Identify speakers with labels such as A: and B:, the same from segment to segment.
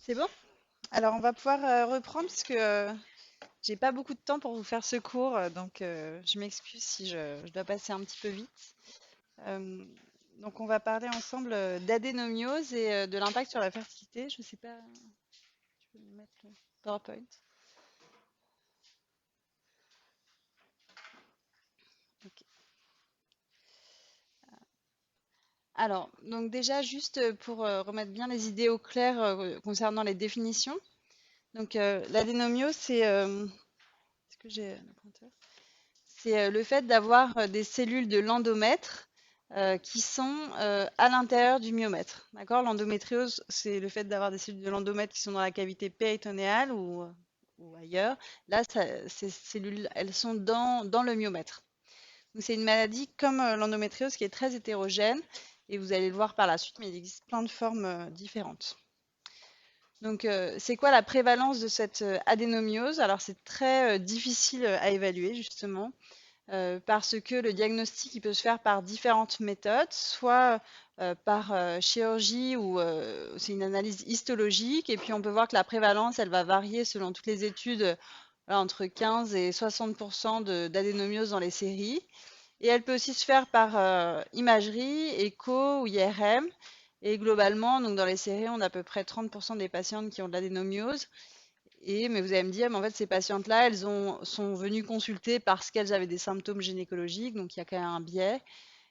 A: C'est bon? Alors, on va pouvoir reprendre parce que j'ai pas beaucoup de temps pour vous faire ce cours, donc je m'excuse si je dois passer un petit peu vite. Euh, donc, on va parler ensemble d'adénomiose et de l'impact sur la fertilité. Je sais pas, tu peux me mettre le PowerPoint. Ok. Alors, donc déjà, juste pour remettre bien les idées au clair concernant les définitions. Donc, l'adénomiose, est-ce que j'ai le pointeur? C'est le fait d'avoir des cellules de l'endomètre qui sont à l'intérieur du myomètre. D'accord? L'endométriose, c'est le fait d'avoir des cellules de l'endomètre qui sont dans la cavité péritonéale ou ailleurs. Là, ces cellules, elles sont dans le myomètre. Donc, c'est une maladie comme l'endométriose qui est très hétérogène et vous allez le voir par la suite, mais il existe plein de formes différentes. Donc, c'est quoi la prévalence de cette adénomiose? Alors, c'est très difficile à évaluer, justement parce que le diagnostic il peut se faire par différentes méthodes, soit par chirurgie ou c'est une analyse histologique, et puis on peut voir que la prévalence elle va varier selon toutes les études voilà, entre 15 et 60% d'adénomiose dans les séries. Et elle peut aussi se faire par imagerie, écho ou IRM. Et globalement, donc dans les séries, on a à peu près 30% des patientes qui ont de l'adénomiose. Mais vous allez me dire, mais en fait, ces patientes-là, sont venues consulter parce qu'elles avaient des symptômes gynécologiques, donc il y a quand même un biais.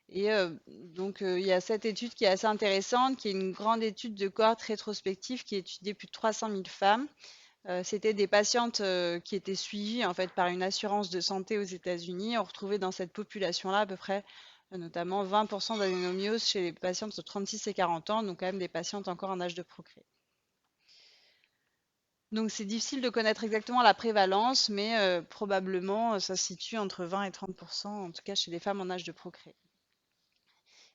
A: Il y a cette étude qui est assez intéressante, qui est une grande étude de cohorte rétrospective qui a étudié plus de 300 000 femmes. C'était des patientes qui étaient suivies en fait par une assurance de santé aux États-Unis. On retrouvait dans cette population-là à peu près notamment 20% d'adénomiose chez les patientes de 36 et 40 ans, donc quand même des patientes encore en âge de procréer. Donc c'est difficile de connaître exactement la prévalence, mais probablement ça se situe entre 20 et 30%, en tout cas chez les femmes en âge de procréer.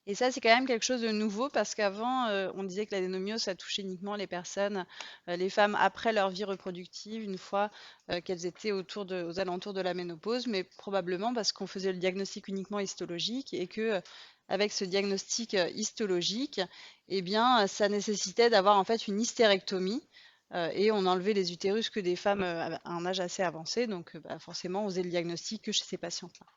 A: Et ça, c'est quand même quelque chose de nouveau parce qu'avant, on disait que l'adénomiose, ça touchait uniquement les personnes, les femmes après leur vie reproductive, une fois qu'elles étaient aux alentours de la ménopause, mais probablement parce qu'on faisait le diagnostic uniquement histologique et que avec ce diagnostic histologique, eh bien, ça nécessitait d'avoir en fait une hystérectomie. Et on enlevait les utérus que des femmes à un âge assez avancé, donc bah, forcément on faisait le diagnostic que chez ces patientes-là.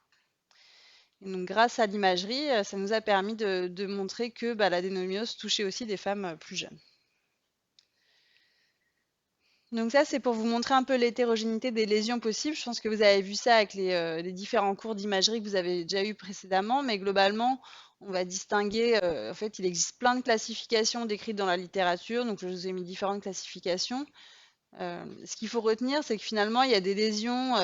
A: Et donc, grâce à l'imagerie, ça nous a permis de montrer que bah, l'adénomiose touchait aussi des femmes plus jeunes. Donc ça, c'est pour vous montrer un peu l'hétérogénéité des lésions possibles. Je pense que vous avez vu ça avec les différents cours d'imagerie que vous avez déjà eu précédemment, mais globalement, on va distinguer, en fait, il existe plein de classifications décrites dans la littérature, donc je vous ai mis différentes classifications. Ce qu'il faut retenir, c'est que finalement, il y a des lésions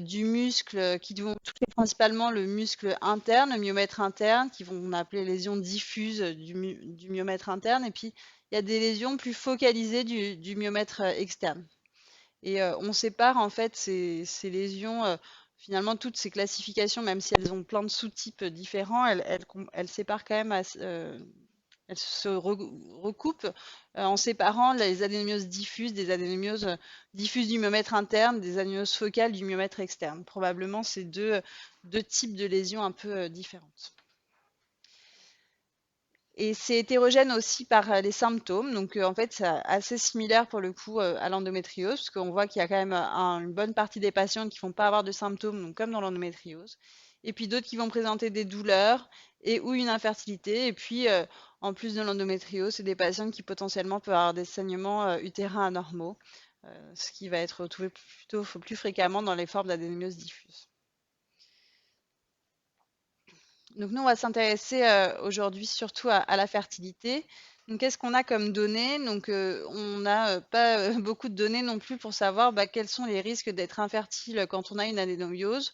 A: du muscle qui vont toucher principalement le muscle interne, le myomètre interne, qui vont appeler lésions diffuses du myomètre interne. Et puis, il y a des lésions plus focalisées du myomètre externe. Et on sépare en fait ces lésions, finalement, toutes ces classifications, même si elles ont plein de sous-types différents, elles séparent quand même elles se recoupent en séparant les adénomioses diffuses des adénomioses diffuses du myomètre interne, des adénomioses focales du myomètre externe. Probablement ces deux types de lésions un peu différentes. Et c'est hétérogène aussi par les symptômes. Donc, en fait, c'est assez similaire pour le coup à l'endométriose, parce qu'on voit qu'il y a quand même une bonne partie des patientes qui ne vont pas avoir de symptômes, donc comme dans l'endométriose. Et puis d'autres qui vont présenter des douleurs et ou une infertilité. Et puis, en plus de l'endométriose, c'est des patientes qui potentiellement peuvent avoir des saignements utérins anormaux, ce qui va être retrouvé plutôt plus fréquemment dans les formes d'adénomiose diffuse. Donc nous, on va s'intéresser aujourd'hui surtout à la fertilité. Donc qu'est-ce qu'on a comme données? Donc on n'a pas beaucoup de données non plus pour savoir quels sont les risques d'être infertile quand on a une adénomiose.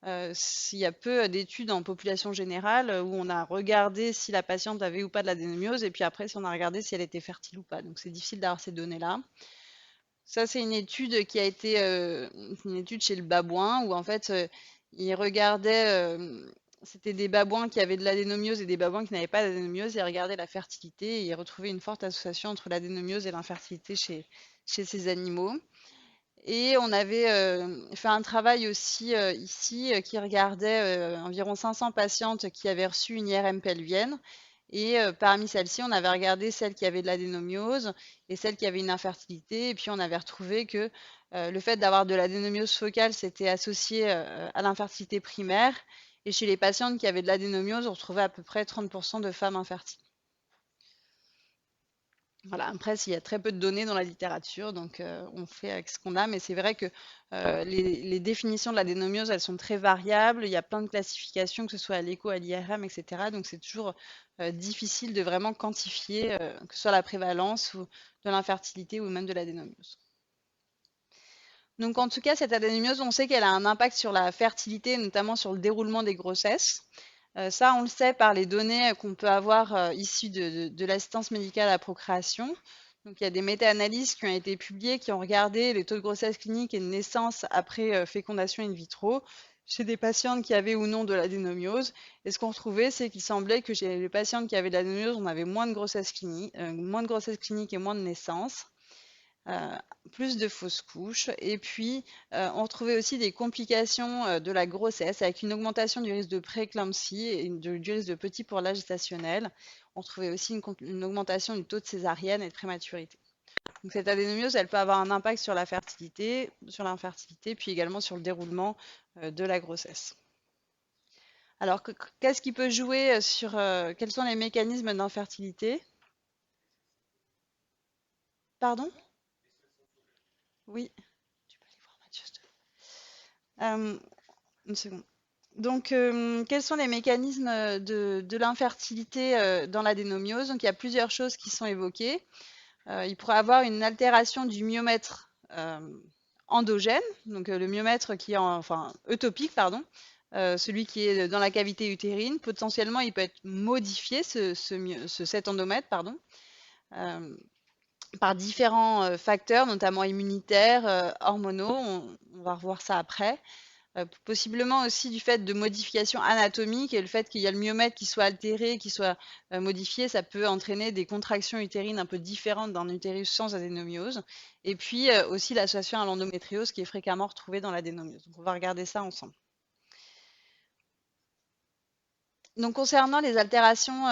A: Il y a peu d'études en population générale où on a regardé si la patiente avait ou pas de l'adénomiose et puis après si on a regardé si elle était fertile ou pas. Donc c'est difficile d'avoir ces données-là. Ça, c'est une étude qui a été une étude chez le babouin où en fait ils regardaient c'était des babouins qui avaient de l'adénomiose et des babouins qui n'avaient pas d'adénomiose. Ils regardaient la fertilité et ils retrouvaient une forte association entre l'adénomiose et l'infertilité chez ces animaux. Et on avait fait un travail aussi ici qui regardait environ 500 patientes qui avaient reçu une IRM pelvienne. Et parmi celles-ci, on avait regardé celles qui avaient de l'adénomiose et celles qui avaient une infertilité. Et puis, on avait retrouvé que le fait d'avoir de l'adénomiose focale, c'était associé à l'infertilité primaire. Et chez les patientes qui avaient de l'adénomiose, on retrouvait à peu près 30% de femmes infertiles. Voilà, après, il y a très peu de données dans la littérature, donc on fait avec ce qu'on a, mais c'est vrai que les définitions de l'adénomiose, elles sont très variables. Il y a plein de classifications, que ce soit à l'écho, à l'IRM, etc. Donc c'est toujours difficile de vraiment quantifier, que ce soit la prévalence ou de l'infertilité ou même de l'adénomiose. Donc en tout cas, cette adénomiose, on sait qu'elle a un impact sur la fertilité, notamment sur le déroulement des grossesses. Ça, on le sait par les données qu'on peut avoir issues de l'assistance médicale à la procréation. Donc, il y a des méta-analyses qui ont été publiées qui ont regardé les taux de grossesse clinique et de naissance après fécondation in vitro chez des patientes qui avaient ou non de l'adénomiose. Et ce qu'on retrouvait, c'est qu'il semblait que chez les patientes qui avaient de l'adénomiose, on avait moins de grossesse clinique et moins de naissance. Euh, plus de fausses couches. Et puis, on retrouvait aussi des complications de la grossesse avec une augmentation du risque de prééclampsie et du risque de petit pour l'âge gestationnel. On trouvait aussi une augmentation du taux de césarienne et de prématurité. Donc, cette adénomiose, elle peut avoir un impact sur la fertilité, sur l'infertilité, puis également sur le déroulement de la grossesse. Alors, qu'est-ce qui peut jouer sur quels sont les mécanismes d'infertilité? Pardon? Oui, tu peux aller voir Mathieu. Une seconde. Donc, quels sont les mécanismes de l'infertilité dans l'adénomiose? Donc, il y a plusieurs choses qui sont évoquées. Il pourrait avoir une altération du myomètre endogène, donc le myomètre qui est enfin eutopique, pardon, celui qui est dans la cavité utérine. Potentiellement, il peut être modifié, cet endomètre, pardon, par différents facteurs, notamment immunitaires, hormonaux. On va revoir ça après. Possiblement aussi du fait de modifications anatomiques et le fait qu'il y a le myomètre qui soit altéré, qui soit modifié, ça peut entraîner des contractions utérines un peu différentes d'un utérus sans adénomiose. Et puis aussi l'association à l'endométriose qui est fréquemment retrouvée dans l'adénomiose. Donc on va regarder ça ensemble. Donc concernant les altérations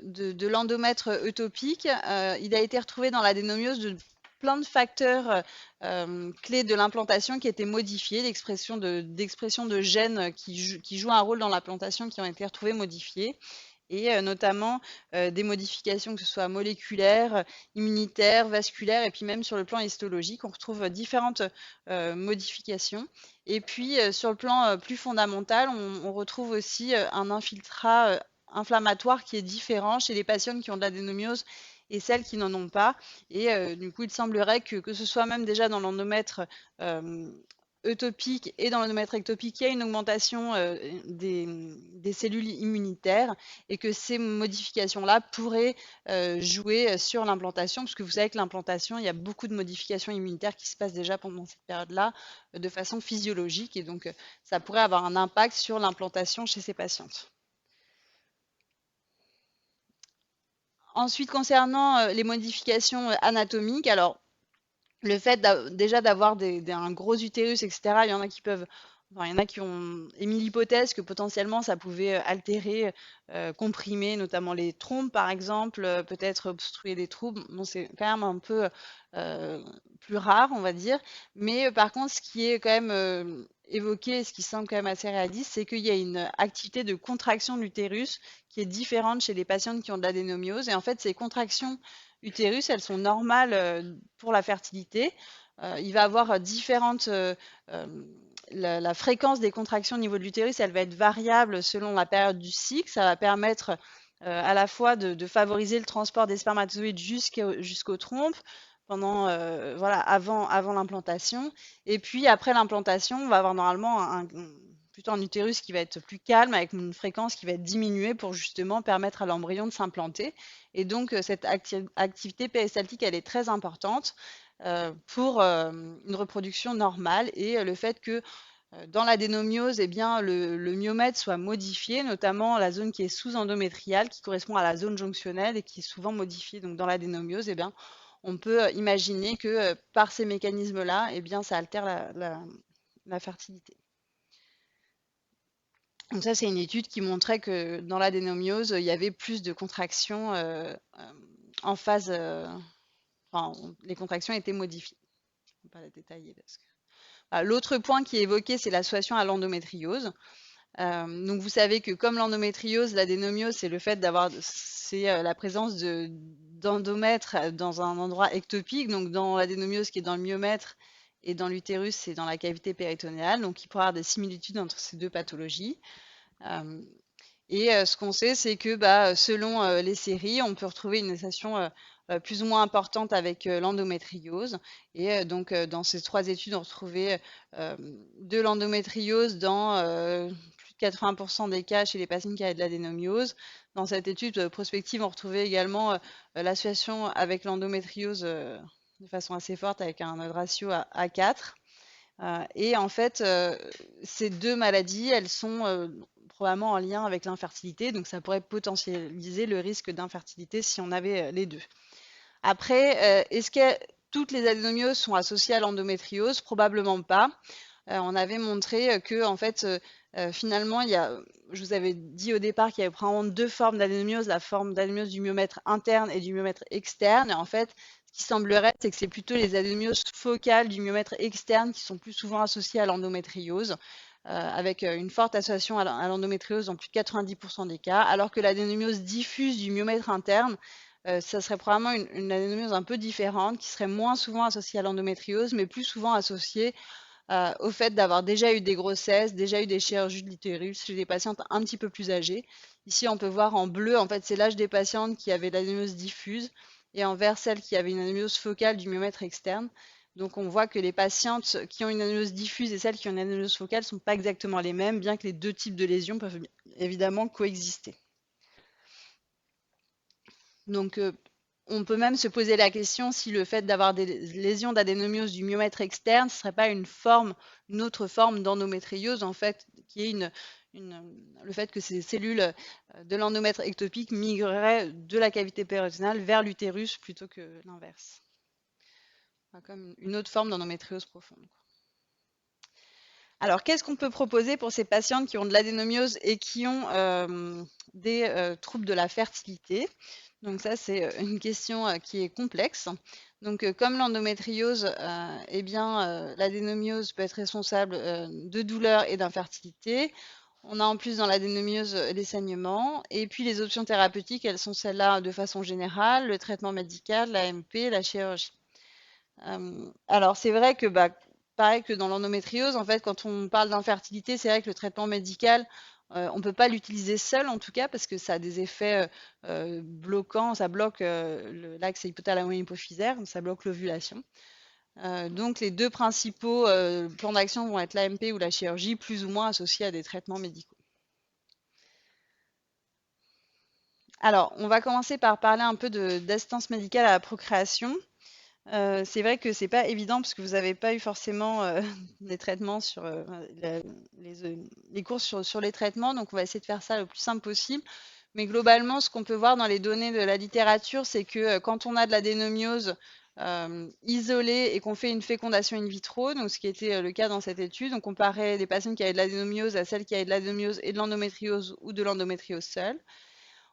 A: de l'endomètre eutopique, il a été retrouvé dans l'adénomiose de plein de facteurs clés de l'implantation qui étaient modifiés, d'expression de gènes qui jouent un rôle dans l'implantation qui ont été retrouvés modifiés, et notamment des modifications que ce soit moléculaires, immunitaires, vasculaires, et puis même sur le plan histologique, on retrouve différentes modifications. Et puis sur le plan plus fondamental, on retrouve aussi un infiltrat inflammatoire qui est différent chez les patients qui ont de l'adénomiose et celles qui n'en ont pas. Et du coup, il semblerait que ce soit même déjà dans l'endomètre eutopique et dans l'endomètre ectopique, il y a une augmentation des cellules immunitaires et que ces modifications-là pourraient jouer sur l'implantation, parce que vous savez que l'implantation, il y a beaucoup de modifications immunitaires qui se passent déjà pendant cette période-là de façon physiologique et donc ça pourrait avoir un impact sur l'implantation chez ces patientes. Ensuite, concernant les modifications anatomiques, alors le fait déjà d'avoir un gros utérus, etc., il y en a qui peuvent, enfin, il y en a qui ont émis l'hypothèse que potentiellement ça pouvait altérer, comprimer notamment les trompes par exemple, peut-être obstruer des troubles. Bon, c'est quand même un peu plus rare, on va dire. Mais par contre, ce qui est quand même évoqué, ce qui semble quand même assez réaliste, c'est qu'il y a une activité de contraction de l'utérus qui est différente chez les patientes qui ont de l'adénomiose. Et en fait, ces contractions utérus, elles sont normales pour la fertilité. Il va avoir différentes. La fréquence des contractions au niveau de l'utérus, elle va être variable selon la période du cycle. Ça va permettre à la fois de favoriser le transport des spermatozoïdes jusqu'aux trompes pendant, voilà, avant l'implantation. Et puis après l'implantation, on va avoir normalement plutôt un utérus qui va être plus calme avec une fréquence qui va être diminuée pour justement permettre à l'embryon de s'implanter. Et donc cette activité péristaltique, elle est très importante pour une reproduction normale et le fait que dans l'adénomiose, eh bien, le myomètre soit modifié, notamment la zone qui est sous-endométriale, qui correspond à la zone jonctionnelle et qui est souvent modifiée. Donc, dans l'adénomiose, eh bien, on peut imaginer que par ces mécanismes-là, eh bien, ça altère la fertilité. Donc ça, c'est une étude qui montrait que dans l'adénomiose, il y avait plus de contractions en phase, enfin, les contractions étaient modifiées. Je ne vais pas la détailler parce que... L'autre point qui est évoqué, c'est l'association à l'endométriose. Donc vous savez que comme l'endométriose, l'adénomiose, c'est le fait d'avoir, c'est la présence d'endomètre dans un endroit ectopique. Donc dans l'adénomiose qui est dans le myomètre et dans l'utérus, c'est dans la cavité péritonéale. Donc il pourrait y avoir des similitudes entre ces deux pathologies. Et ce qu'on sait, c'est que selon les séries, on peut retrouver une association plus ou moins importante avec l'endométriose. Et donc, dans ces 3 études, on retrouvait de l'endométriose dans plus de 80% des cas chez les patients qui avaient de l'adénomiose. Dans cette étude prospective, on retrouvait également l'association avec l'endométriose de façon assez forte, avec un ratio à 4. Et en fait, ces 2 maladies, elles sont probablement en lien avec l'infertilité, donc ça pourrait potentialiser le risque d'infertilité si on avait les 2. Après, est-ce que toutes les adénomioses sont associées à l'endométriose? Probablement pas. On avait montré que en fait, finalement, je vous avais dit au départ qu'il y avait probablement 2 formes d'adénomiose, la forme d'adénomiose du myomètre interne et du myomètre externe. Et en fait, ce qui semblerait, c'est que c'est plutôt les adénomioses focales du myomètre externe qui sont plus souvent associées à l'endométriose, avec une forte association à l'endométriose dans plus de 90% des cas, alors que l'adénomiose diffuse du myomètre interne, ça serait probablement une adénomiose un peu différente, qui serait moins souvent associée à l'endométriose, mais plus souvent associée au fait d'avoir déjà eu des grossesses, déjà eu des chirurgies de l'utérus chez des patientes un petit peu plus âgées. Ici, on peut voir en bleu, en fait, c'est l'âge des patientes qui avaient l'adénomiose diffuse, et en vert, celles qui avaient une adénomiose focale du myomètre externe. Donc, on voit que les patientes qui ont une adénomiose diffuse et celles qui ont une adénomiose focale ne sont pas exactement les mêmes, bien que les 2 types de lésions peuvent évidemment coexister. Donc, on peut même se poser la question si le fait d'avoir des lésions d'adénomiose du myomètre externe, ce ne serait pas une autre forme d'endométriose, en fait, qui est le fait que ces cellules de l'endomètre ectopique migreraient de la cavité péritonale vers l'utérus plutôt que l'inverse. Comme une autre forme d'endométriose profonde. Alors, qu'est-ce qu'on peut proposer pour ces patientes qui ont de l'adénomiose et qui ont des troubles de la fertilité? Donc ça, c'est une question qui est complexe. Donc, comme l'endométriose, eh bien, l'adénomiose peut être responsable de douleurs et d'infertilité. On a en plus dans l'adénomiose les saignements. Et puis, les options thérapeutiques, elles sont celles-là de façon générale, le traitement médical, l'AMP, la chirurgie. Alors, c'est vrai que, pareil que dans l'endométriose, en fait, quand on parle d'infertilité, c'est vrai que le traitement médical, on ne peut pas l'utiliser seul, en tout cas, parce que ça a des effets bloquants, ça bloque l'axe hypothalamo-hypophysaire, ça bloque l'ovulation. Donc, les 2 principaux plans d'action vont être l'AMP ou la chirurgie, plus ou moins associés à des traitements médicaux. Alors, on va commencer par parler un peu d'assistance médicale à la procréation. C'est vrai que c'est pas évident parce que vous n'avez pas eu forcément des traitements sur les cours sur les traitements, donc on va essayer de faire ça le plus simple possible. Mais globalement, ce qu'on peut voir dans les données de la littérature, c'est que quand on a de l'adénomiose isolée et qu'on fait une fécondation in vitro, donc ce qui était le cas dans cette étude, on comparait des patients qui avaient de l'adénomiose à celles qui avaient de l'adénomiose et de l'endométriose ou de l'endométriose seule.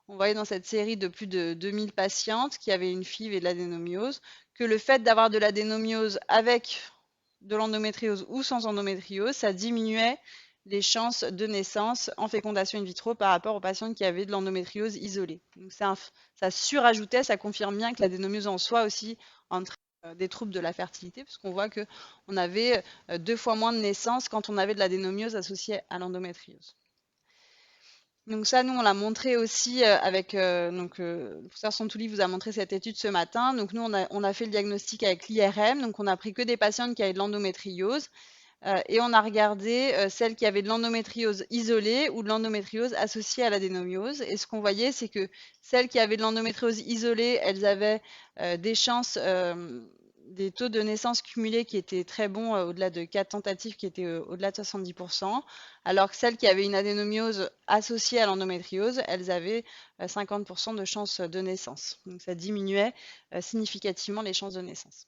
A: On voyait dans cette série de plus de 2000 patientes qui avaient une FIV et de l'adénomiose que le fait d'avoir de l'adénomiose avec de l'endométriose ou sans endométriose, ça diminuait les chances de naissance en fécondation in vitro par rapport aux patientes qui avaient de l'endométriose isolée. Donc ça surajoutait, ça confirme bien que l'adénomiose en soi aussi entraîne des troubles de la fertilité, puisqu'on voit qu'on avait 2 fois moins de naissances quand on avait de l'adénomiose associée à l'endométriose. Donc ça, nous, on l'a montré aussi avec... le professeur Santouli vous a montré cette étude ce matin. Donc nous, on a fait le diagnostic avec l'IRM. Donc on a pris que des patientes qui avaient de l'endométriose. Et on a regardé celles qui avaient de l'endométriose isolée ou de l'endométriose associée à l'adénomiose. Et ce qu'on voyait, c'est que celles qui avaient de l'endométriose isolée, elles avaient des chances, des taux de naissance cumulés qui étaient très bons, au-delà de 4 tentatives, qui étaient au-delà de 70%, alors que celles qui avaient une adénomiose associée à l'endométriose, elles avaient 50% de chances de naissance. Donc ça diminuait significativement les chances de naissance.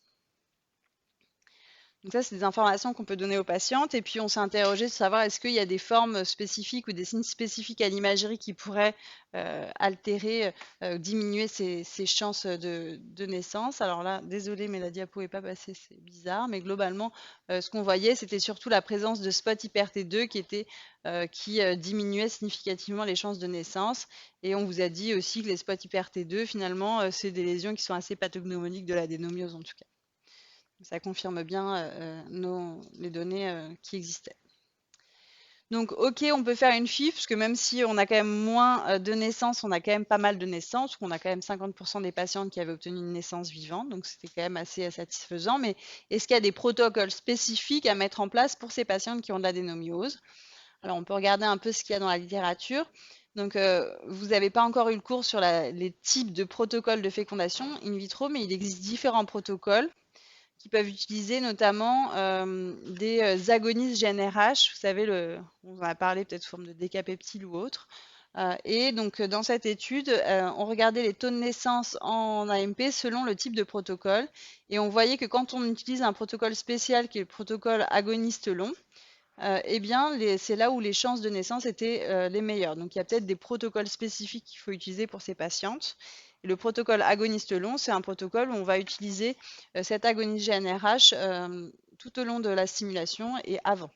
A: Donc ça, c'est des informations qu'on peut donner aux patientes. Et puis, on s'est interrogé de savoir est-ce qu'il y a des formes spécifiques ou des signes spécifiques à l'imagerie qui pourraient altérer, diminuer ces chances de naissance. Alors là, désolé, mais la diapo n'est pas passée, c'est bizarre. Mais globalement, ce qu'on voyait, c'était surtout la présence de spots hyper T2 qui diminuait significativement les chances de naissance. Et on vous a dit aussi que les spots hyper T2, finalement, c'est des lésions qui sont assez pathognomoniques de l'adénomiose en tout cas. Ça confirme bien les données qui existaient. Donc, ok, on peut faire une FIF, parce que même si on a quand même moins de naissances, on a quand même pas mal de naissances, on a quand même 50% des patientes qui avaient obtenu une naissance vivante, donc c'était quand même assez satisfaisant. Mais est-ce qu'il y a des protocoles spécifiques à mettre en place pour ces patientes qui ont de l'adénomiose? Alors, on peut regarder un peu ce qu'il y a dans la littérature. Donc, vous n'avez pas encore eu le cours sur les types de protocoles de fécondation in vitro, mais il existe différents protocoles qui peuvent utiliser notamment des agonistes GnRH. Vous savez, on en a parlé peut-être sous forme de décapeptile ou autre. Et donc, dans cette étude, on regardait les taux de naissance en AMP selon le type de protocole. Et on voyait que quand on utilise un protocole spécial qui est le protocole agoniste long, eh bien, c'est là où les chances de naissance étaient les meilleures. Donc, il y a peut-être des protocoles spécifiques qu'il faut utiliser pour ces patientes. Et le protocole agoniste long, c'est un protocole où on va utiliser cet agoniste GnRH tout au long de la stimulation et avant.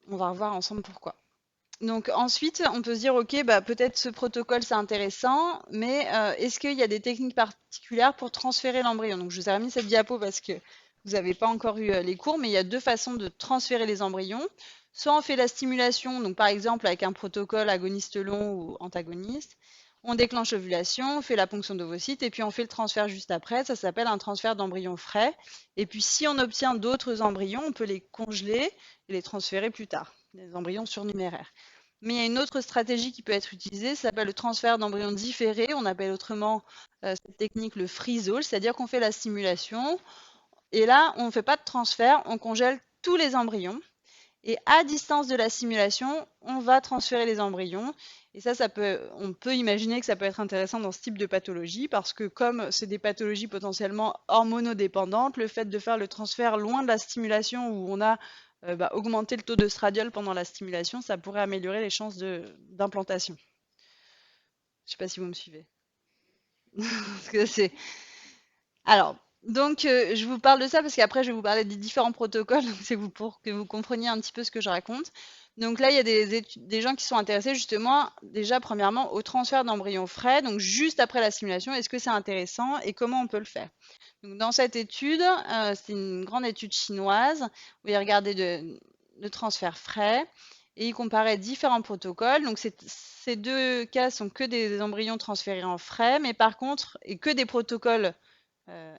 A: On va revoir ensemble pourquoi. Donc ensuite, on peut se dire, ok, bah, peut-être ce protocole c'est intéressant, mais est-ce qu'il y a des techniques particulières pour transférer l'embryon? Donc je vous ai remis cette diapo parce que vous n'avez pas encore eu les cours, mais il y a deux façons de transférer les embryons. Soit on fait la stimulation, donc par exemple avec un protocole agoniste long ou antagoniste, on déclenche l'ovulation, on fait la ponction d'ovocytes et puis on fait le transfert juste après. Ça s'appelle un transfert d'embryon frais. Et puis si on obtient d'autres embryons, on peut les congeler et les transférer plus tard, les embryons surnuméraires. Mais il y a une autre stratégie qui peut être utilisée, ça s'appelle le transfert d'embryons différés. On appelle autrement cette technique le freeze-all, c'est-à-dire qu'on fait la stimulation et là, on ne fait pas de transfert, on congèle tous les embryons. Et à distance de la simulation, on va transférer les embryons. Et ça, on peut imaginer que ça peut être intéressant dans ce type de pathologie parce que comme c'est des pathologies potentiellement hormonodépendantes, le fait de faire le transfert loin de la stimulation où on a augmenté le taux d'œstradiol pendant la stimulation, ça pourrait améliorer les chances d'implantation. Je ne sais pas si vous me suivez. Parce que c'est... Alors, donc, je vous parle de ça parce qu'après, je vais vous parler des différents protocoles, c'est pour que vous compreniez un petit peu ce que je raconte. Donc là, il y a des gens qui sont intéressés justement, déjà, premièrement, au transfert d'embryons frais, donc juste après la stimulation, est-ce que c'est intéressant et comment on peut le faire? Donc, dans cette étude, c'est une grande étude chinoise où ils regardaient le transfert frais et ils comparaient différents protocoles. Donc, ces deux cas sont que des embryons transférés en frais, mais par contre, et que des protocoles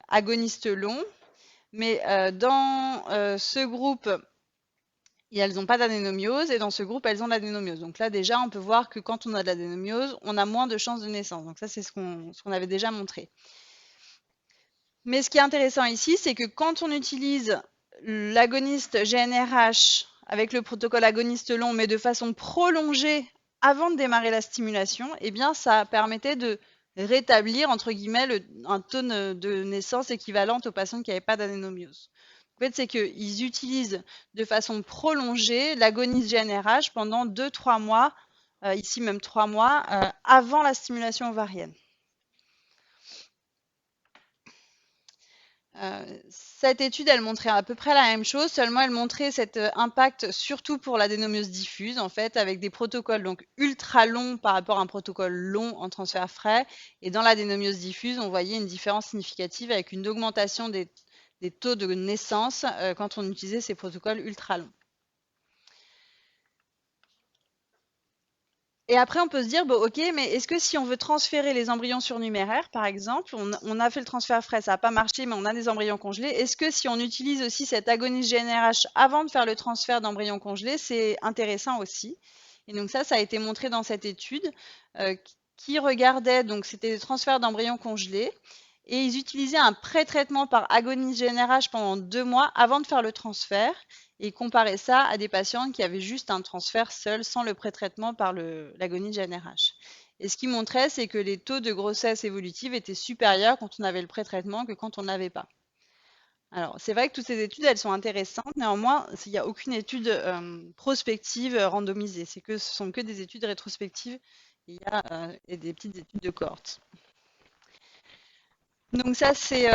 A: agonistes longs. Mais dans ce groupe, elles n'ont pas d'adénomiose et dans ce groupe, elles ont de l'adénomiose. Donc là, déjà, on peut voir que quand on a de l'adénomiose, on a moins de chances de naissance. Donc ça, c'est ce qu'on avait déjà montré. Mais ce qui est intéressant ici, c'est que quand on utilise l'agoniste GnRH avec le protocole agoniste long, mais de façon prolongée avant de démarrer la stimulation, eh bien, ça permettait de rétablir, entre guillemets, un taux de naissance équivalente aux patients qui n'avaient pas d'adénomiose. En fait, c'est qu'ils utilisent de façon prolongée l'agoniste GnRH pendant 2-3 mois, ici même 3 mois, avant la stimulation ovarienne. Cette étude, elle montrait à peu près la même chose, seulement elle montrait cet impact surtout pour l'adénomiose diffuse, en fait, avec des protocoles donc ultra longs par rapport à un protocole long en transfert frais. Et dans l'adénomiose diffuse, on voyait une différence significative avec une augmentation des taux de naissance quand on utilisait ces protocoles ultra longs. Et après, on peut se dire, bon, ok, mais est-ce que si on veut transférer les embryons surnuméraires, par exemple, on a fait le transfert frais, ça n'a pas marché, mais on a des embryons congelés, est-ce que si on utilise aussi cet agoniste GnRH avant de faire le transfert d'embryons congelés, c'est intéressant aussi? Et donc ça a été montré dans cette étude qui regardait, donc c'était des transferts d'embryons congelés, et ils utilisaient un pré-traitement par agoniste GnRH pendant 2 mois avant de faire le transfert et comparer ça à des patients qui avaient juste un transfert seul sans le pré-traitement par l'agoniste GnRH. Et ce qui montrait, c'est que les taux de grossesse évolutive étaient supérieurs quand on avait le pré-traitement que quand on n'avait pas. Alors, c'est vrai que toutes ces études, elles sont intéressantes. Néanmoins, il n'y a aucune étude prospective randomisée. Ce sont que des études rétrospectives. Il y a et des petites études de cohorte. Donc ça, c'est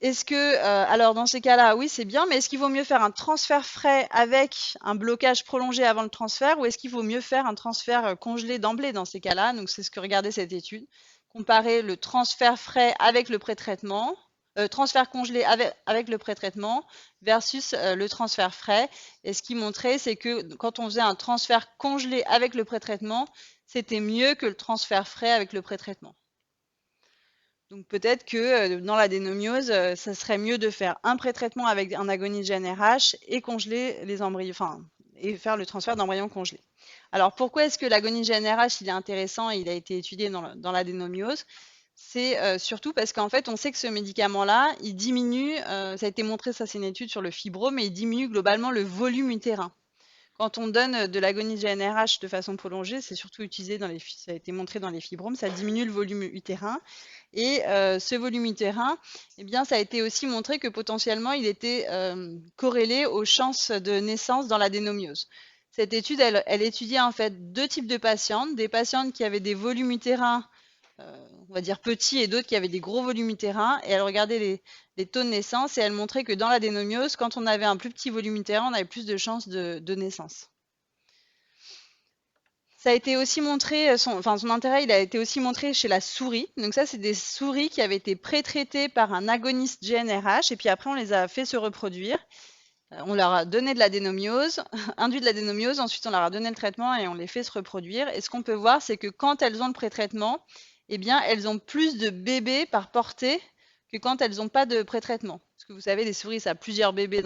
A: est-ce que, alors dans ces cas-là, oui, c'est bien, mais est-ce qu'il vaut mieux faire un transfert frais avec un blocage prolongé avant le transfert ou est-ce qu'il vaut mieux faire un transfert congelé d'emblée dans ces cas-là? Donc c'est ce que regardait cette étude. Comparer le transfert frais avec le pré-traitement, transfert congelé avec le pré-traitement versus le transfert frais. Et ce qu'il montrait, c'est que quand on faisait un transfert congelé avec le pré-traitement, c'était mieux que le transfert frais avec le pré-traitement. Donc peut-être que dans l'adénomiose, ça serait mieux de faire un pré-traitement avec un agoniste GnRH et congeler les embryons, enfin, et faire le transfert d'embryons congelés. Alors pourquoi est-ce que l'agoniste GnRH il est intéressant et il a été étudié dans l'adénomiose? C'est surtout parce qu'en fait, on sait que ce médicament-là, il diminue, ça a été montré, ça c'est une étude sur le fibrome, mais il diminue globalement le volume utérin. Quand on donne de l'agoniste GnRH de façon prolongée, c'est surtout utilisé ça a été montré dans les fibromes, ça diminue le volume utérin. Et ce volume utérin, eh bien, ça a été aussi montré que potentiellement, il était corrélé aux chances de naissance dans l'adénomiose. Cette étude, elle étudiait en fait deux types de patientes, des patientes qui avaient des volumes utérins, on va dire petits, et d'autres qui avaient des gros volumes utérins, et elle regardait les taux de naissance, et elle montrait que dans l'adénomiose, quand on avait un plus petit volume utérin, on avait plus de chances de naissance. Ça a été aussi montré, son intérêt, il a été aussi montré chez la souris. Donc ça, c'est des souris qui avaient été pré-traitées par un agoniste GnRH, et puis après, on les a fait se reproduire. On leur a donné de l'adénomiose, induit de l'adénomiose, ensuite on leur a donné le traitement et on les fait se reproduire. Et ce qu'on peut voir, c'est que quand elles ont le pré-traitement, eh bien, elles ont plus de bébés par portée que quand elles n'ont pas de pré-traitement. Parce que vous savez, les souris, ça a plusieurs bébés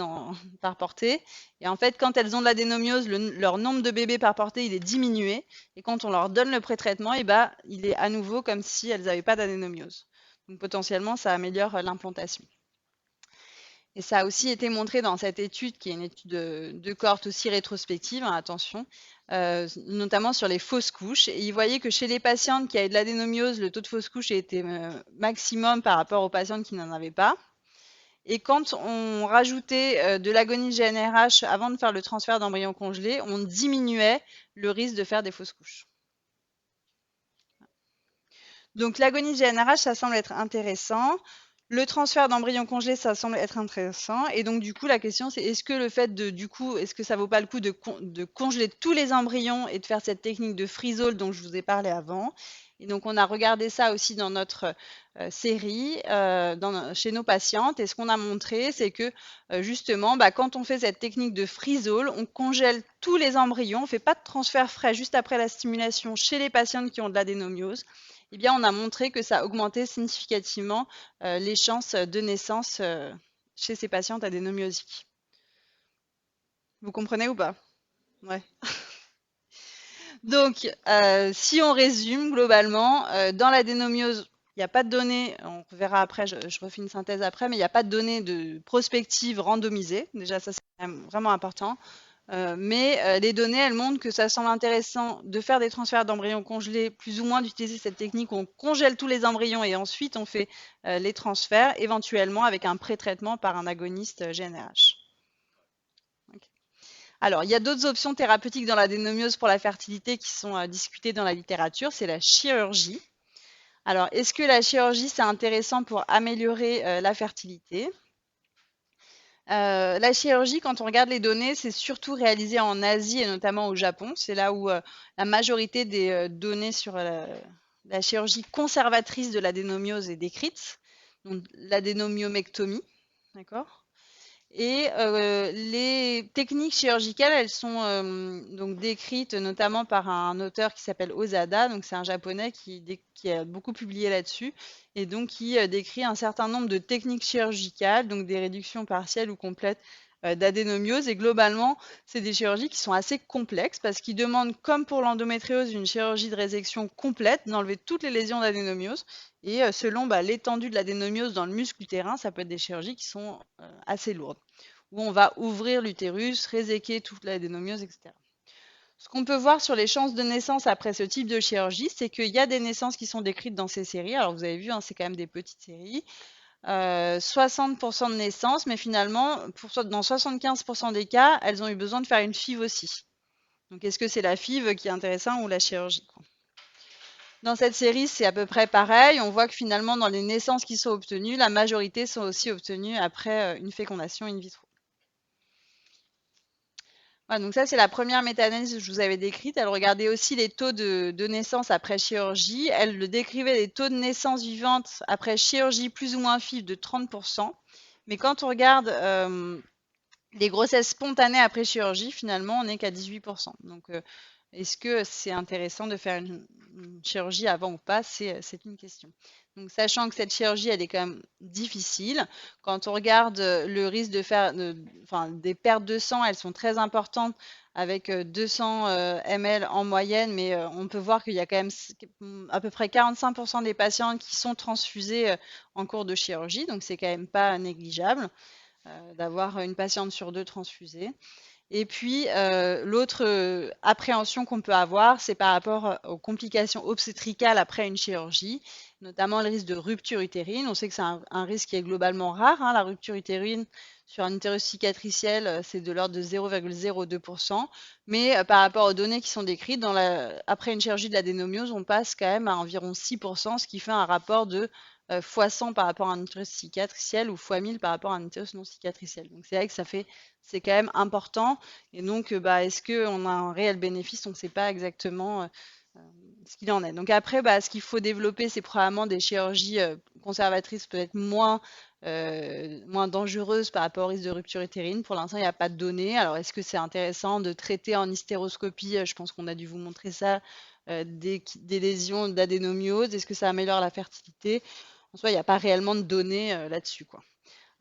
A: par portée. Et en fait, quand elles ont de l'adénomiose, leur nombre de bébés par portée, il est diminué. Et quand on leur donne le pré-traitement, eh ben, il est à nouveau comme si elles n'avaient pas d'adénomiose. Donc potentiellement, ça améliore l'implantation. Et ça a aussi été montré dans cette étude, qui est une étude de cohorte aussi rétrospective, hein, attention, notamment sur les fausses couches. Et ils voyaient que chez les patientes qui avaient de l'adénomiose, le taux de fausses couches était maximum par rapport aux patientes qui n'en avaient pas. Et quand on rajoutait de l'agoniste GnRH avant de faire le transfert d'embryon congelé, on diminuait le risque de faire des fausses couches. Donc l'agoniste GnRH, ça semble être intéressant. Le transfert d'embryon congelé, ça semble être intéressant. Et donc, du coup, la question, c'est est-ce que le fait est-ce que ça vaut pas le coup de congeler tous les embryons et de faire cette technique de freeze-all dont je vous ai parlé avant? Et donc, on a regardé ça aussi dans notre série, chez nos patientes. Et ce qu'on a montré, c'est que justement, quand on fait cette technique de freeze-all, on congèle tous les embryons, on ne fait pas de transfert frais juste après la stimulation chez les patientes qui ont de l'adénomiose. Eh bien, on a montré que ça augmentait significativement les chances de naissance chez ces patientes adénomiosiques. Vous comprenez ou pas? Ouais. Donc, si on résume globalement, dans l'adénomiose, il n'y a pas de données, on verra après, je refais une synthèse après, mais il n'y a pas de données de prospective randomisées. Déjà, ça c'est vraiment important. Mais les données, elles montrent que ça semble intéressant de faire des transferts d'embryons congelés, plus ou moins d'utiliser cette technique où on congèle tous les embryons et ensuite on fait les transferts, éventuellement avec un pré-traitement par un agoniste GnRH. Okay. Alors, il y a d'autres options thérapeutiques dans l'adénomiose pour la fertilité qui sont discutées dans la littérature, c'est la chirurgie. Alors, est-ce que la chirurgie, c'est intéressant pour améliorer la fertilité? La chirurgie, quand on regarde les données, c'est surtout réalisé en Asie et notamment au Japon. C'est là où la majorité des données sur la chirurgie conservatrice de l'adénomiose est décrite, donc l'adénomiomectomie, d'accord? Et les techniques chirurgicales, elles sont donc décrites notamment par un auteur qui s'appelle Osada, donc c'est un japonais qui a beaucoup publié là-dessus, et donc qui décrit un certain nombre de techniques chirurgicales, donc des réductions partielles ou complètes d'adénomiose. Et globalement, c'est des chirurgies qui sont assez complexes parce qu'ils demandent, comme pour l'endométriose, une chirurgie de résection complète, d'enlever toutes les lésions d'adénomiose. Et selon l'étendue de l'adénomiose dans le muscle utérin, ça peut être des chirurgies qui sont assez lourdes, où on va ouvrir l'utérus, réséquer toute l'adénomiose, etc. Ce qu'on peut voir sur les chances de naissance après ce type de chirurgie, c'est qu'il y a des naissances qui sont décrites dans ces séries. Alors vous avez vu, hein, c'est quand même des petites séries. 60% de naissance, mais finalement, dans 75% des cas, elles ont eu besoin de faire une FIV aussi. Donc, est-ce que c'est la FIV qui est intéressante ou la chirurgie, quoi? Dans cette série, c'est à peu près pareil. On voit que finalement, dans les naissances qui sont obtenues, la majorité sont aussi obtenues après une fécondation in vitro. Voilà, donc ça, c'est la première méta-analyse que je vous avais décrite. Elle regardait aussi les taux de naissance après chirurgie. Elle décrivait les taux de naissance vivante après chirurgie plus ou moins FIV de 30%. Mais quand on regarde les grossesses spontanées après chirurgie, finalement, on n'est qu'à 18%. Donc, est-ce que c'est intéressant de faire une chirurgie avant ou pas? C'est une question. Donc, sachant que cette chirurgie, elle est quand même difficile. Quand on regarde le risque de faire des pertes de sang, elles sont très importantes avec 200 ml en moyenne, mais on peut voir qu'il y a quand même à peu près 45% des patients qui sont transfusés en cours de chirurgie. Donc, c'est quand même pas négligeable d'avoir une patiente sur 2 transfusée. Et puis, l'autre appréhension qu'on peut avoir, c'est par rapport aux complications obstétricales après une chirurgie, notamment le risque de rupture utérine. On sait que c'est un risque qui est globalement rare, hein, la rupture utérine sur un utérus cicatriciel, c'est de l'ordre de 0,02%. Mais par rapport aux données qui sont décrites, après une chirurgie de l'adénomiose, on passe quand même à environ 6%, ce qui fait un rapport de x100 par rapport à un utérus cicatriciel ou x1000 par rapport à un utérus non cicatriciel. Donc c'est vrai que c'est quand même important. Et donc, est-ce qu'on a un réel bénéfice? On ne sait pas exactement ce qu'il en est. Donc après, ce qu'il faut développer, c'est probablement des chirurgies conservatrices peut-être moins dangereuses par rapport au risque de rupture utérine. Pour l'instant, il n'y a pas de données. Alors, est-ce que c'est intéressant de traiter en hystéroscopie? Je pense qu'on a dû vous montrer ça. Des lésions d'adénomiose, est-ce que ça améliore la fertilité? En soi, il n'y a pas réellement de données là-dessus, quoi.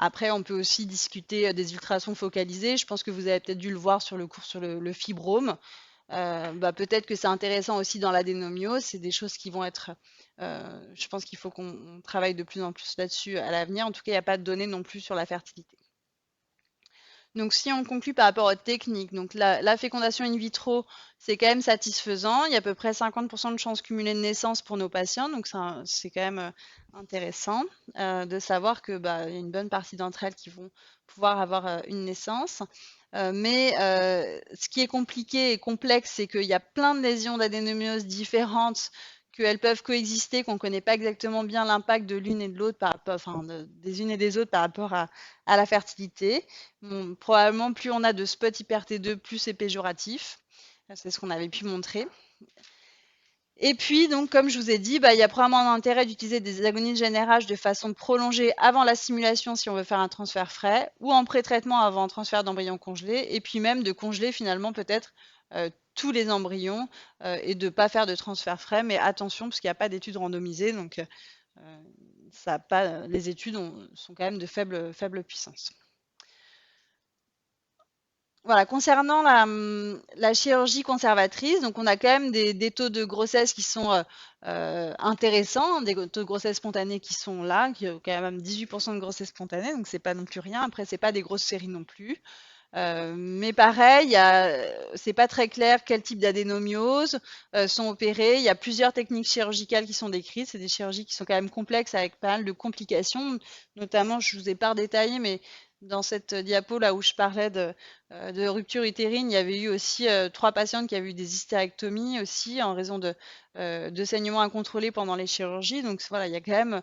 A: Après, on peut aussi discuter des ultrasons focalisés. Je pense que vous avez peut-être dû le voir sur le cours sur le fibrome. Peut-être que c'est intéressant aussi dans l'adénomiose. C'est des choses qui vont être. Je pense qu'il faut qu'on travaille de plus en plus là-dessus à l'avenir. En tout cas, il n'y a pas de données non plus sur la fertilité. Donc, si on conclut par rapport aux techniques, donc la fécondation in vitro, c'est quand même satisfaisant. Il y a à peu près 50% de chances cumulées de naissance pour nos patients. Donc, c'est quand même intéressant de savoir que il y a une bonne partie d'entre elles qui vont pouvoir avoir une naissance. Mais ce qui est compliqué et complexe, c'est qu'il y a plein de lésions d'adénomiose différentes qu'elles peuvent coexister, qu'on ne connaît pas exactement bien l'impact de l'une et de l'autre, des unes et des autres par rapport à la fertilité. Bon, probablement, plus on a de spots hyper T2, plus c'est péjoratif. C'est ce qu'on avait pu montrer. Et puis, donc, comme je vous ai dit, il y a probablement un intérêt d'utiliser des agonies de GnRH de façon prolongée avant la simulation si on veut faire un transfert frais, ou en pré-traitement avant un transfert d'embryons congelés, et puis même de congeler finalement peut-être tous les embryons et de ne pas faire de transfert frais. Mais attention, parce qu'il n'y a pas d'études randomisées, donc les études sont quand même de faible puissance. Voilà, concernant la chirurgie conservatrice, donc on a quand même des taux de grossesse qui sont intéressants, des taux de grossesse spontanée qui sont là, qui ont quand même 18% de grossesse spontanée, donc c'est pas non plus rien. Après, c'est pas des grosses séries non plus. Mais pareil, c'est pas très clair quel type d'adénomiose sont opérées. Il y a plusieurs techniques chirurgicales qui sont décrites. C'est des chirurgies qui sont quand même complexes avec pas mal de complications. Notamment, je vous ai pas détaillé, mais dans cette diapo là où je parlais de rupture utérine, il y avait eu aussi 3 patientes qui avaient eu des hystérectomies aussi en raison de saignements incontrôlés pendant les chirurgies. Donc voilà, il y a quand même,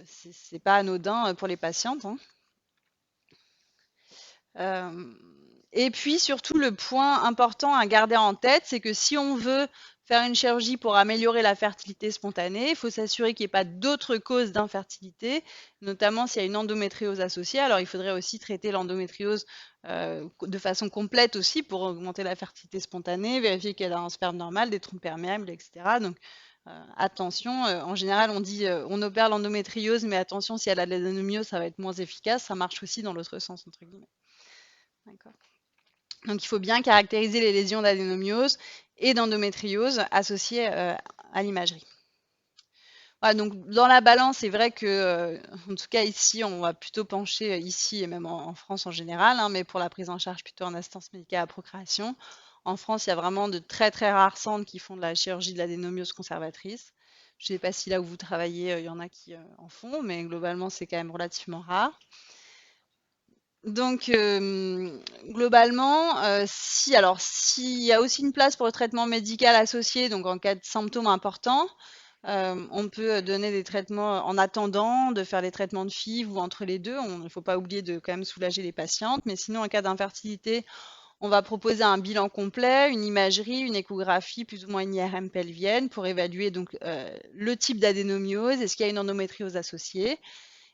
A: c'est pas anodin pour les patientes, hein. Et puis surtout, le point important à garder en tête, c'est que si on veut faire une chirurgie pour améliorer la fertilité spontanée, il faut s'assurer qu'il n'y ait pas d'autres causes d'infertilité, notamment s'il y a une endométriose associée. Alors, il faudrait aussi traiter l'endométriose de façon complète aussi pour augmenter la fertilité spontanée, vérifier qu'elle a un sperme normal, des trompes perméables, etc. Donc, attention, en général, on dit on opère l'endométriose, mais attention, si elle a de l'adénomiose, ça va être moins efficace. Ça marche aussi dans l'autre sens, entre guillemets. D'accord. Donc, il faut bien caractériser les lésions d'adénomiose et d'endométriose associées à l'imagerie. Voilà, donc dans la balance, c'est vrai que, en tout cas ici, on va plutôt pencher ici et même en France en général, hein, mais pour la prise en charge plutôt en assistance médicale à procréation. En France, il y a vraiment de très très rares centres qui font de la chirurgie de l'adénomiose conservatrice. Je ne sais pas si là où vous travaillez, il y en a qui en font, mais globalement, c'est quand même relativement rare. Donc, globalement, s'il y a aussi une place pour le traitement médical associé, donc en cas de symptômes importants, on peut donner des traitements en attendant de faire les traitements de FIV ou entre les deux. Il ne faut pas oublier de quand même soulager les patientes. Mais sinon, en cas d'infertilité, on va proposer un bilan complet, une imagerie, une échographie, plus ou moins une IRM pelvienne pour évaluer donc le type d'adénomiose, est-ce qu'il y a une endométriose associée.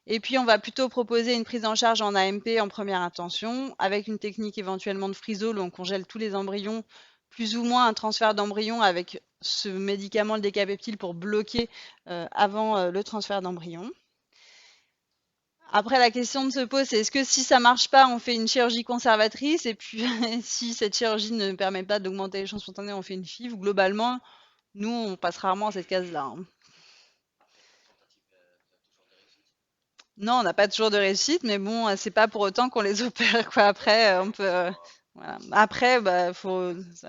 A: Et puis, on va plutôt proposer une prise en charge en AMP en première intention, avec une technique éventuellement de frisol où on congèle tous les embryons, plus ou moins un transfert d'embryon avec ce médicament, le décapeptyle, pour bloquer avant le transfert d'embryon. Après, la question se pose, c'est est-ce que si ça marche pas, on fait une chirurgie conservatrice, et puis si cette chirurgie ne permet pas d'augmenter les chances spontanées, on fait une FIV. Globalement, nous, on passe rarement à cette case-là, hein. Non, on n'a pas toujours de réussite, mais bon, c'est pas pour autant qu'on les opère, quoi. Après, on peut, voilà. Après, bah,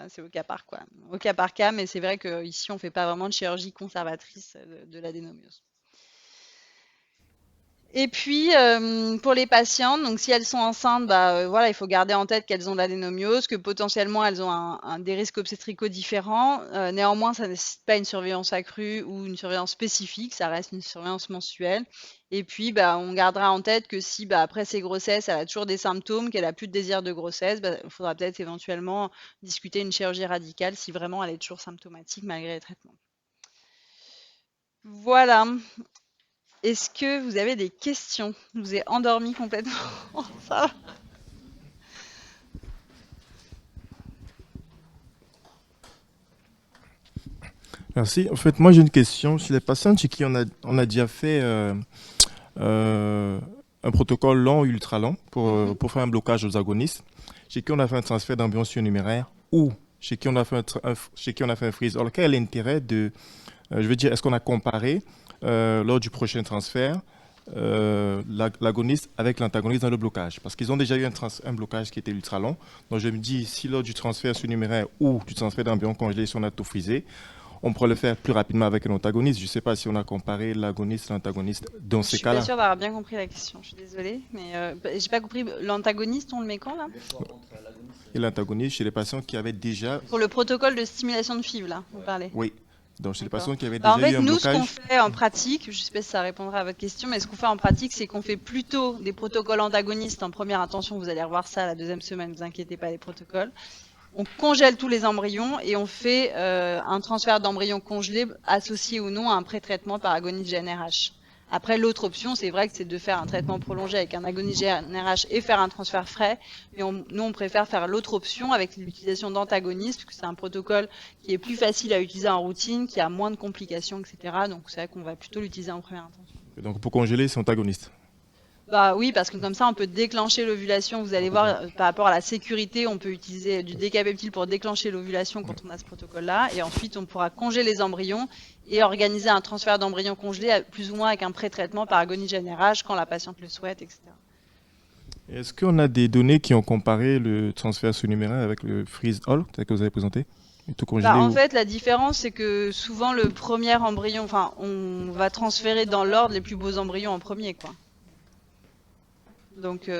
A: c'est au cas par quoi, au cas par cas, mais c'est vrai qu'ici, on fait pas vraiment de chirurgie conservatrice de l'adénomiose. Et puis, pour les patientes, donc si elles sont enceintes, bah, voilà, il faut garder en tête qu'elles ont de l'adénomiose, que potentiellement elles ont des risques obstétricaux différents. Néanmoins, ça ne nécessite pas une surveillance accrue ou une surveillance spécifique, ça reste une surveillance mensuelle. Et puis, bah, on gardera en tête que si après ces grossesses, elle a toujours des symptômes, qu'elle a plus de désir de grossesse, bah, il faudra peut-être éventuellement discuter une chirurgie radicale si vraiment elle est toujours symptomatique malgré les traitements. Voilà. Est-ce que vous avez des questions? Je vous ai endormi complètement. Ça va.
B: Merci. En fait, moi j'ai une question. Chez les patients chez qui on a déjà fait un protocole long ou ultra long pour faire un blocage aux agonistes, chez qui on a fait un transfert d'embryon surnuméraire ou chez qui on a fait chez qui on a fait un freeze. Alors, quel est l'intérêt de, je veux dire, est-ce qu'on a comparé lors du prochain transfert l'agoniste avec l'antagoniste dans le blocage? Parce qu'ils ont déjà eu un blocage qui était ultra long. Donc je me dis, si lors du transfert surnuméraire ou du transfert d'embryon congelé, si on a tout frisé, on pourrait le faire plus rapidement avec un antagoniste. Je ne sais pas si on a comparé l'agoniste et l'antagoniste dans
A: Je
B: ces
A: suis pas
B: cas-là.
A: sûre d'avoir bien compris la question. Je suis désolée, mais j'ai pas compris. L'antagoniste, on le met quand là?
B: Et l'antagoniste chez les patients qui avaient déjà,
A: Pour le protocole de stimulation de FIV, là, vous parlez.
B: oui, donc chez les
A: D'accord.
B: patients qui avaient
A: Bah, en
B: déjà eu
A: fait,
B: un
A: nous, ce qu'on
B: blocage,
A: fait en pratique, je sais pas si ça répondra à votre question, mais ce qu'on fait en pratique, c'est qu'on fait plutôt des protocoles antagonistes en première intention. Vous allez revoir ça la deuxième semaine, ne vous inquiétez pas des protocoles. On congèle tous les embryons et on fait un transfert d'embryons congelés associé ou non à un pré-traitement par agoniste GnRH. Après, l'autre option, c'est vrai que c'est de faire un traitement prolongé avec un agoniste GnRH et faire un transfert frais. Mais nous, on préfère faire l'autre option avec l'utilisation d'antagonistes, parce que c'est un protocole qui est plus facile à utiliser en routine, qui a moins de complications, etc. Donc, c'est vrai qu'on va plutôt l'utiliser en première intention.
B: et donc pour congeler, c'est antagoniste.
A: Bah oui, parce que comme ça, on peut déclencher l'ovulation. Vous allez voir, par rapport à la sécurité, on peut utiliser du décapeptyle pour déclencher l'ovulation quand on a ce protocole-là. Et ensuite, on pourra congeler les embryons et organiser un transfert d'embryons congelés, plus ou moins avec un pré-traitement par agoniste GnRH quand la patiente le souhaite, etc.
B: Est-ce qu'on a des données qui ont comparé le transfert surnuméraire avec le freeze all, tel que vous avez présenté, et tout
A: Bah,
B: congelé
A: en
B: ou...
A: fait, la différence, c'est que souvent, le premier embryon, enfin, on va transférer dans l'ordre les plus beaux embryons en premier, quoi. Donc,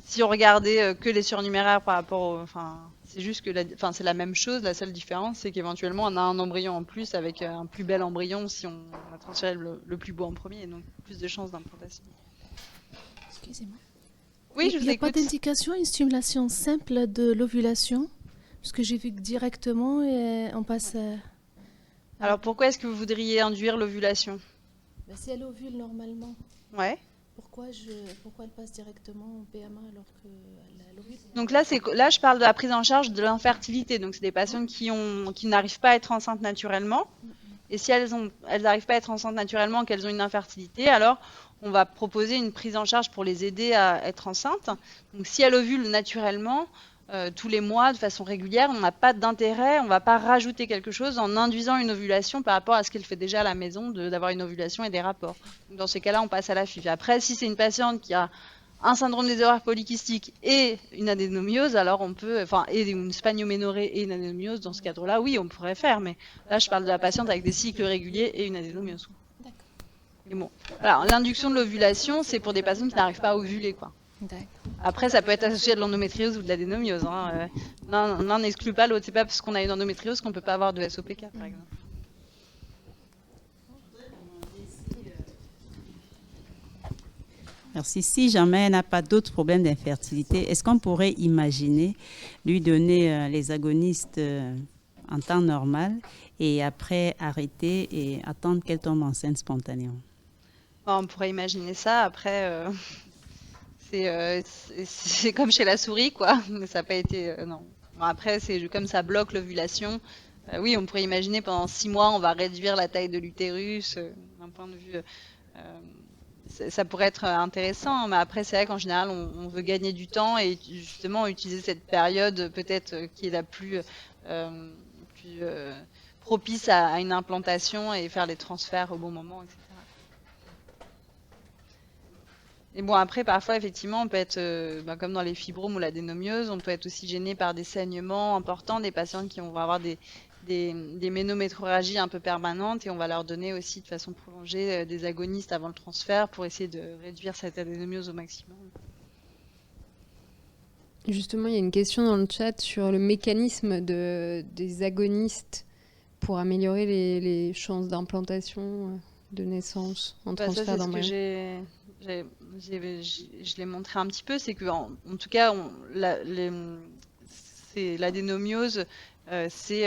A: si on regardait que les surnuméraires par rapport au, enfin, c'est juste que c'est la même chose. La seule différence, c'est qu'éventuellement, on a un embryon en plus avec un plus bel embryon si on a transféré le plus beau en premier, et donc plus de chances d'implantation.
C: Excusez-moi.
A: Oui, je
C: Il
A: vous
C: n'y a pas
A: écoute.
C: d'indication, une stimulation simple de l'ovulation? Parce que j'ai vu que directement et on passe.
A: Alors, pourquoi est-ce que vous voudriez induire l'ovulation?
C: Ben, si elle ovule normalement,
A: Ouais.
C: pourquoi elle passe directement au PMA alors qu'elle ovule?
A: Donc là, je parle de la prise en charge de l'infertilité. Donc, c'est des patientes qui n'arrivent pas à être enceintes naturellement. Et si elles n'arrivent pas à être enceintes naturellement, qu'elles ont une infertilité, alors on va proposer une prise en charge pour les aider à être enceintes. Donc si elles ovulent naturellement, tous les mois, de façon régulière, on n'a pas d'intérêt, on ne va pas rajouter quelque chose en induisant une ovulation par rapport à ce qu'elle fait déjà à la maison, d'avoir une ovulation et des rapports. Donc dans ces cas-là, on passe à la FIV. Après, si c'est une patiente qui a un syndrome des ovaires polykystiques et une adénomiose, alors on peut, enfin, et une spanioménorrhée et une adénomiose, dans ce cadre-là, oui, on pourrait faire, mais là, je parle de la patiente avec des cycles réguliers et une adénomiose. Et bon, voilà, l'induction de l'ovulation, c'est pour des patients qui n'arrivent pas à ovuler, quoi. Après, ça peut être associé à de l'endométriose ou de l'adénomiose. Hein. L'un n'exclut pas l'autre. C'est pas parce qu'on a une endométriose qu'on peut pas avoir de SOPK, par exemple.
D: Merci. Si jamais elle n'a pas d'autres problèmes d'infertilité, est-ce qu'on pourrait imaginer lui donner les agonistes en temps normal et après arrêter et attendre qu'elle tombe enceinte spontanément?
A: On pourrait imaginer ça. Après, c'est comme chez la souris, quoi. Mais ça n'a pas été... non. Bon, après, c'est comme ça bloque l'ovulation. Oui, on pourrait imaginer pendant 6 mois, on va réduire la taille de l'utérus d'un point de vue... ça pourrait être intéressant, mais après, c'est vrai qu'en général, on veut gagner du temps et justement utiliser cette période peut-être qui est la plus propice à une implantation et faire les transferts au bon moment, etc. Et bon, après, parfois, effectivement, on peut être, comme dans les fibromes ou l'adénomiose, on peut être aussi gêné par des saignements importants, des patients qui vont avoir des ménométrorragies un peu permanentes et on va leur donner aussi de façon prolongée des agonistes avant le transfert pour essayer de réduire cette adénomiose au maximum.
E: Justement, il y a une question dans le chat sur le mécanisme des agonistes pour améliorer les chances d'implantation de naissance en transfert d'embryon.
A: Je l'ai montré un petit peu, c'est que en tout cas, l'adénomiose, c'est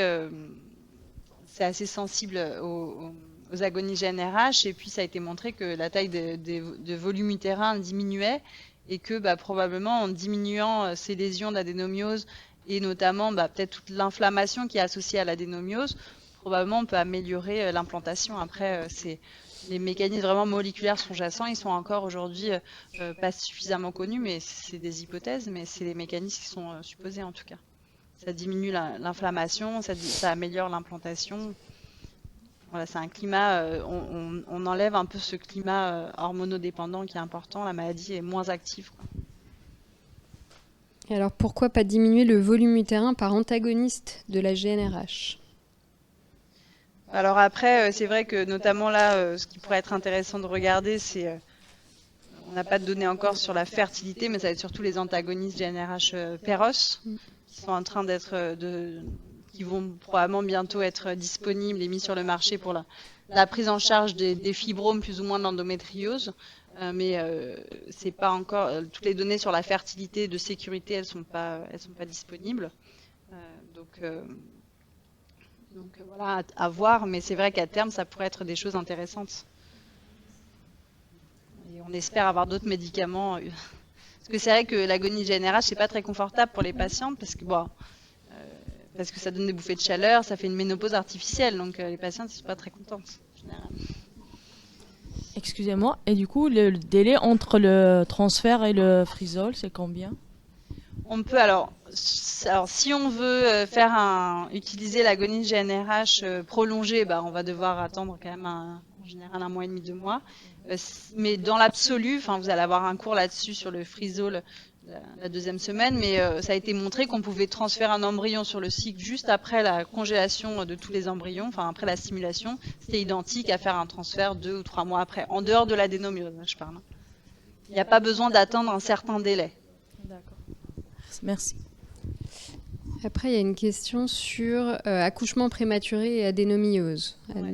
A: assez sensible aux agonistes GnRH, et puis ça a été montré que la taille de volume utérin diminuait, et que probablement en diminuant ces lésions d'adénomiose, et notamment peut-être toute l'inflammation qui est associée à l'adénomiose, probablement on peut améliorer l'implantation. Après, les mécanismes vraiment moléculaires sous-jacents, ils sont encore aujourd'hui pas suffisamment connus, mais c'est des hypothèses, mais c'est les mécanismes qui sont supposés en tout cas. Ça diminue l'inflammation, ça améliore l'implantation. Voilà, c'est un climat, on enlève un peu ce climat hormonodépendant qui est important, la maladie est moins active, quoi.
E: Et alors pourquoi pas diminuer le volume utérin par antagoniste de la GnRH ?
A: Alors après, c'est vrai que notamment là, ce qui pourrait être intéressant de regarder, c'est, on n'a pas de données encore sur la fertilité, mais ça va être surtout les antagonistes GnRH PEROS, qui sont en train qui vont probablement bientôt être disponibles et mis sur le marché pour la prise en charge des fibromes plus ou moins de l'endométriose. Mais c'est pas encore, toutes les données sur la fertilité de sécurité, elles sont pas disponibles. Donc voilà, à voir, mais c'est vrai qu'à terme, ça pourrait être des choses intéressantes. Et on espère avoir d'autres médicaments. Parce que c'est vrai que l'agonie GnRH, c'est pas très confortable pour les patientes, parce que ça donne des bouffées de chaleur, ça fait une ménopause artificielle, donc les patientes ne sont pas très contentes, en général.
F: Excusez-moi, et du coup, le délai entre le transfert et le frisol, c'est combien?
A: On peut alors si on veut utiliser l'agonie GnRH prolongée, on va devoir attendre quand même en général 1 mois et demi, 2 mois. Mais dans l'absolu, vous allez avoir un cours là-dessus sur le frisol la 2e semaine, mais ça a été montré qu'on pouvait transférer un embryon sur le cycle juste après la congélation de tous les embryons, après la stimulation. C'était identique à faire un transfert 2 ou 3 mois après, en dehors de l'adénomiose, je parle. Il n'y a pas besoin d'attendre un certain délai.
F: D'accord. Merci.
E: Après, il y a une question sur accouchement prématuré et adénomiose.
A: Ouais.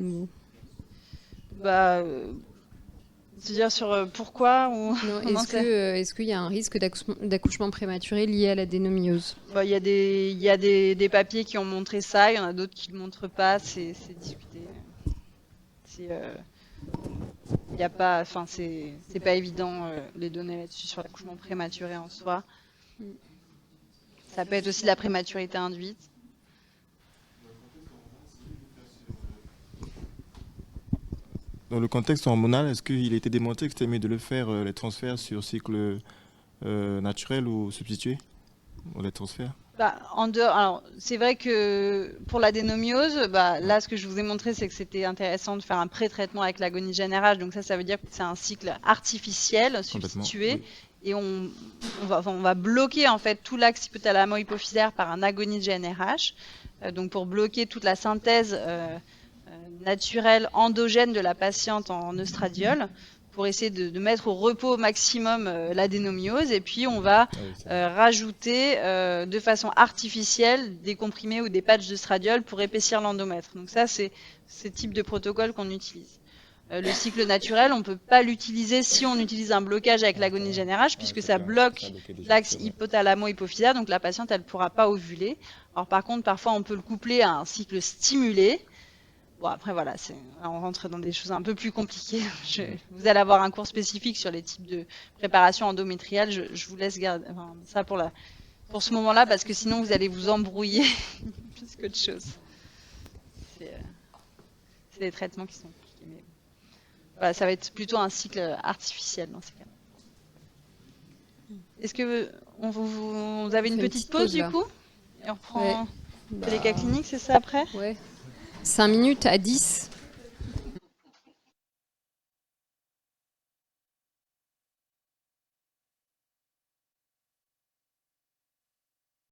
A: C'est-à-dire sur pourquoi ou...
E: Non, est-ce qu'il y a un risque d'accouchement prématuré lié à l'adénomiose ?
A: Il y a des papiers qui ont montré ça, il y en a d'autres qui ne le montrent pas, c'est discuté. Il y a pas, c'est pas évident les données là-dessus sur l'accouchement prématuré en soi. Ça peut être aussi de la prématurité induite.
B: Dans le contexte hormonal, est-ce qu'il a été démontré que c'était mieux de le faire, les transferts sur cycle naturel ou substitué, les transferts?
A: En dehors, alors c'est vrai que pour l'adénomiose, là ce que je vous ai montré, c'est que c'était intéressant de faire un pré-traitement avec l'agonie générale. Donc ça veut dire que c'est un cycle artificiel substitué, oui. Et on va bloquer en fait tout l'axe hypothalamo-hypophysaire par un agonie de GnRH. Donc pour bloquer toute la synthèse naturelle endogène de la patiente en œstradiol, pour essayer de mettre au repos au maximum l'adénomiose, et puis on va rajouter de façon artificielle des comprimés ou des patchs d'œstradiol pour épaissir l'endomètre. Donc ça, c'est ce type de protocole qu'on utilise. Le cycle naturel, on ne peut pas l'utiliser si on utilise un blocage avec l'agonie GnRH, puisque ça bloque l'axe hypothalamo-hypophysaire, donc la patiente, elle ne pourra pas ovuler. Alors par contre, parfois, on peut le coupler à un cycle stimulé. Bon, après, voilà, on rentre dans des choses un peu plus compliquées. Vous allez avoir un cours spécifique sur les types de préparation endométriale. Je vous laisse garder ça pour ce moment-là, parce que sinon, vous allez vous embrouiller plus qu'autre chose. C'est des traitements qui sont compliqués. Mais voilà, ça va être plutôt un cycle artificiel dans ces cas-là. Est-ce que vous avez une petite pause, du coup? Et on reprend les cas cliniques, c'est ça, après?
E: Ouais. 5 minutes à 10.